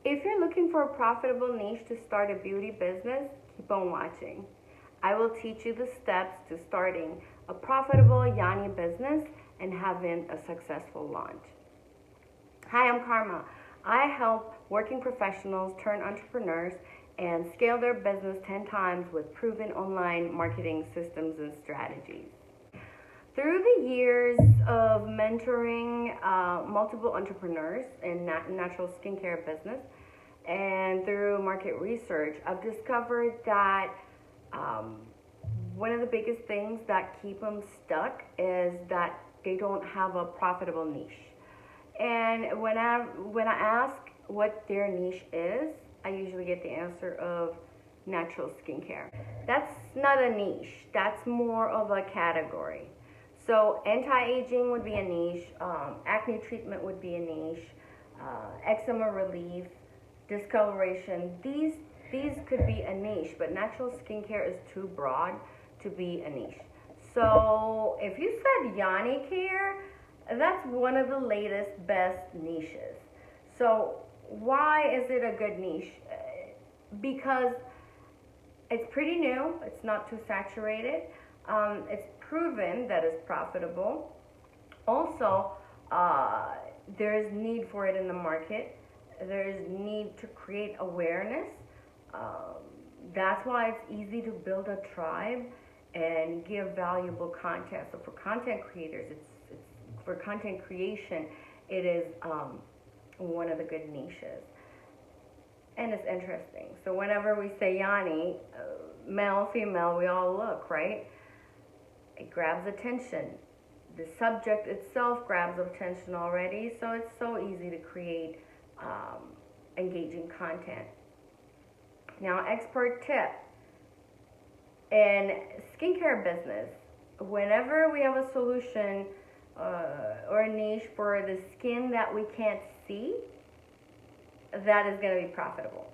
If you're looking for a profitable niche to start a beauty business, keep on watching. I will teach you the steps to starting a profitable Yoni business and having a successful launch. Hi, I'm Karma. I help working professionals turn entrepreneurs and scale their business 10 times with proven online marketing systems and strategies. Through the years of mentoring multiple entrepreneurs in natural skincare business and through market research, I've discovered that one of the biggest things that keep them stuck is that they don't have a profitable niche. And when I ask what their niche is, I usually get the answer of natural skincare. That's not a niche. That's more of a category. So anti-aging would be a niche. Acne treatment would be a niche. Eczema relief, discoloration. These could be a niche, but natural skincare is too broad to be a niche. So if you said Yoni care, that's one of the latest best niches. So why is it a good niche? Because it's pretty new, it's not too saturated, it's proven that it's profitable. Also, there is need for it in the market. There is need to create awareness. That's why it's easy to build a tribe and give valuable content. So for content creators, it's for content creation, it is one of the good niches. And it's interesting. So whenever we say Yoni, male, female, we all look, right? It grabs attention. The subject itself grabs attention already, so it's so easy to create engaging content. Now, expert tip. In skincare business, whenever we have a solution or a niche for the skin that we can't see, that is going to be profitable.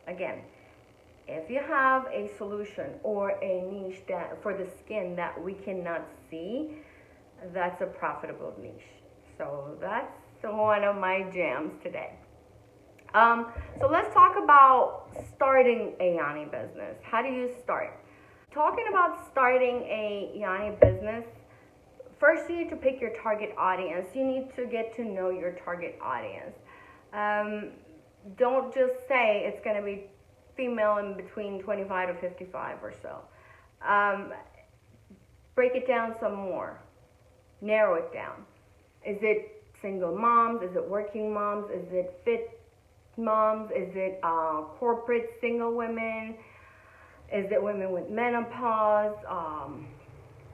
Again, if you have a solution or a niche that for the skin that we cannot see, that's a profitable niche. So that's one of my jams today. So let's talk about starting a Yoni business. How do you start? Talking about starting a Yoni business, first you need to pick your target audience. You need to get to know your target audience. Don't just say it's going to be female in between 25 to 55 or so. Break it down some more. Narrow it down. Is it single moms? Is it working moms? Is it fit moms? Is it corporate single women? Is it women with menopause?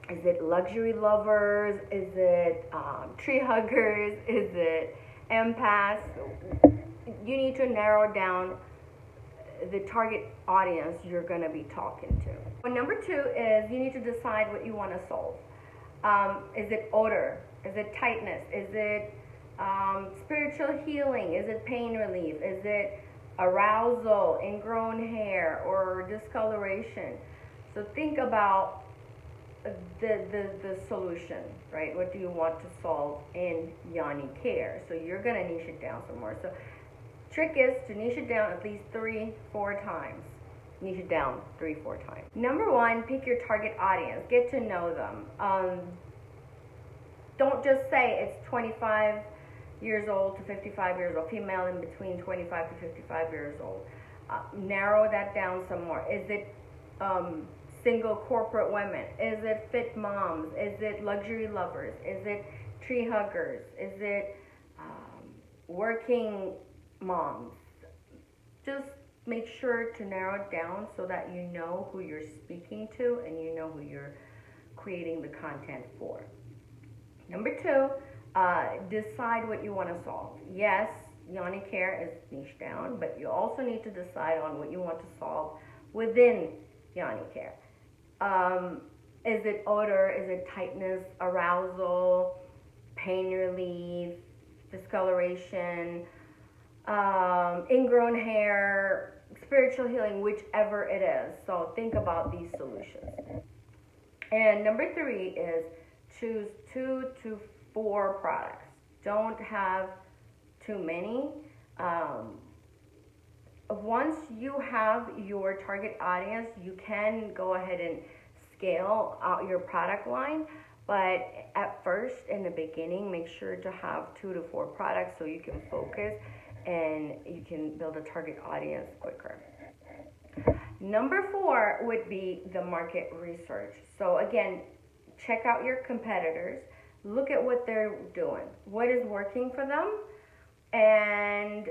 Is it luxury lovers? Is it tree huggers? Is it empaths? You need to narrow down the target audience you're going to be talking to. Well, number two is you need to decide what you want to solve. Is it odor? Is it tightness? Is it spiritual healing? Is it pain relief? Is it arousal, ingrown hair, or discoloration? So think about the solution, right? What do you want to solve in Yoni care? So you're going to niche it down some more. So trick is to niche it down at least 3-4 times. Niche it down 3-4 times. Number one, pick your target audience. Get to know them. Don't just say it's 25 years old to 55 years old, female in between 25 to 55 years old. Narrow that down some more. Is it single corporate women? Is it fit moms? Is it luxury lovers? Is it tree huggers? Is it working moms? Just make sure to narrow it down so that you know who you're speaking to and you know who you're creating the content for. Number two, decide what you want to solve. Yes, Yoni care is niche down, but you also need to decide on what you want to solve within Yoni care. Is it odor? Is it tightness, arousal, pain relief, discoloration, ingrown hair, spiritual healing, whichever it is. So think about these solutions. And number three is choose 2 to 4 products. Don't have too many. once you have your target audience, you can go ahead and scale out your product line. But at first, in the beginning, make sure to have 2 to 4 products so you can focus and you can build a target audience quicker. Number 4 would be the market research. So again, check out your competitors, look at what they're doing, what is working for them, and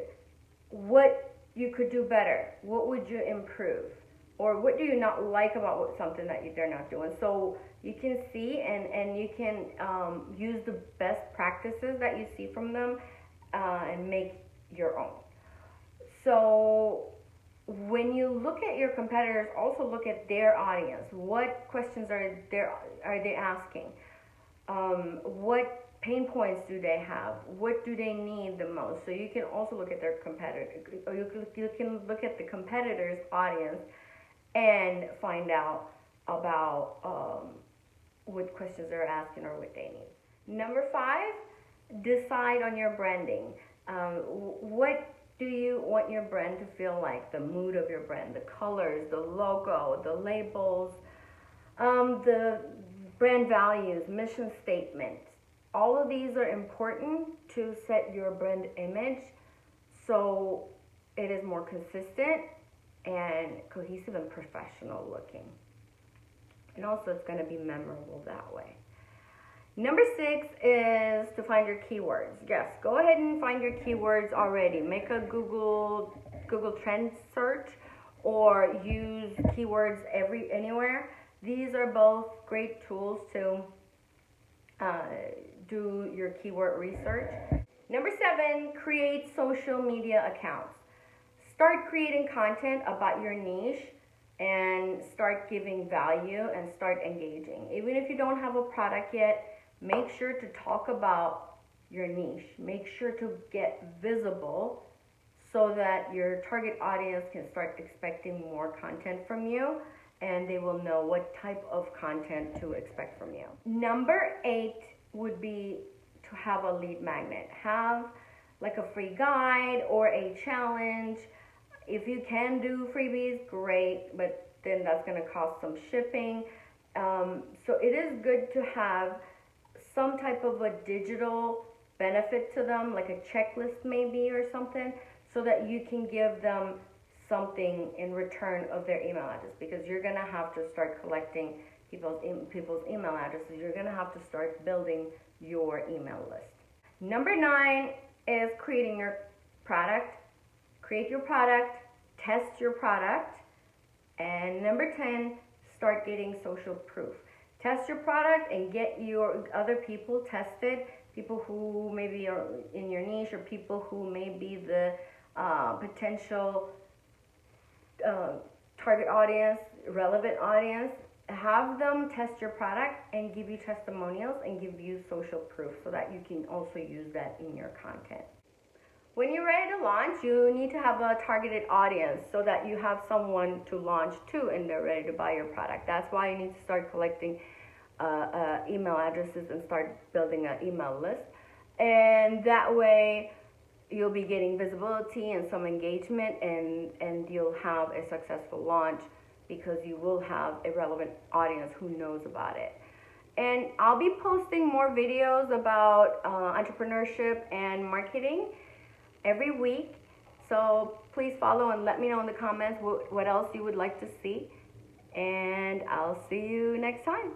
what you could do better. What would you improve? Or what do you not like about something that they're not doing? So you can see and you can use the best practices that you see from them and make your own. So when you look at your competitors, also look at their audience. What questions are they asking? What pain points do they have? What do they need the most? So you can also look at their competitor, or you can look at the competitor's audience and find out about what questions they're asking or what they need. Number 5, decide on your branding. What do you want your brand to feel like? The mood of your brand, the colors, the logo, the labels, the brand values, mission statement. All of these are important to set your brand image so it is more consistent and cohesive and professional looking. And also it's going to be memorable that way. Number 6 is to find your keywords. Yes, go ahead and find your keywords already. Make a Google Trends search or use keywords anywhere. These are both great tools to do your keyword research. Number 7, create social media accounts. Start creating content about your niche and start giving value and start engaging. Even if you don't have a product yet, make sure to talk about your niche. Make sure to get visible so that your target audience can start expecting more content from you and they will know what type of content to expect from you. Number 8 would be to have a lead magnet. Have like a free guide or a challenge. If you can do freebies, great, but then that's going to cost some shipping. So it is good to have some type of a digital benefit to them, like a checklist maybe or something, so that you can give them something in return of their email address, because you're going to have to start collecting people's email addresses. You're going to have to start building your email list. Number 9 is creating your product. Create your product, test your product, and number 10, start getting social proof. Test your product and get your other people tested, people who maybe are in your niche or people who may be the potential target audience, relevant audience. Have them test your product and give you testimonials and give you social proof so that you can also use that in your content. When you're ready to launch, you need to have a targeted audience so that you have someone to launch to and they're ready to buy your product. That's why you need to start collecting email addresses and start building an email list. And that way you'll be getting visibility and some engagement, and you'll have a successful launch because you will have a relevant audience who knows about it. And I'll be posting more videos about entrepreneurship and marketing every week. So please follow and let me know in the comments what else you would like to see. And I'll see you next time.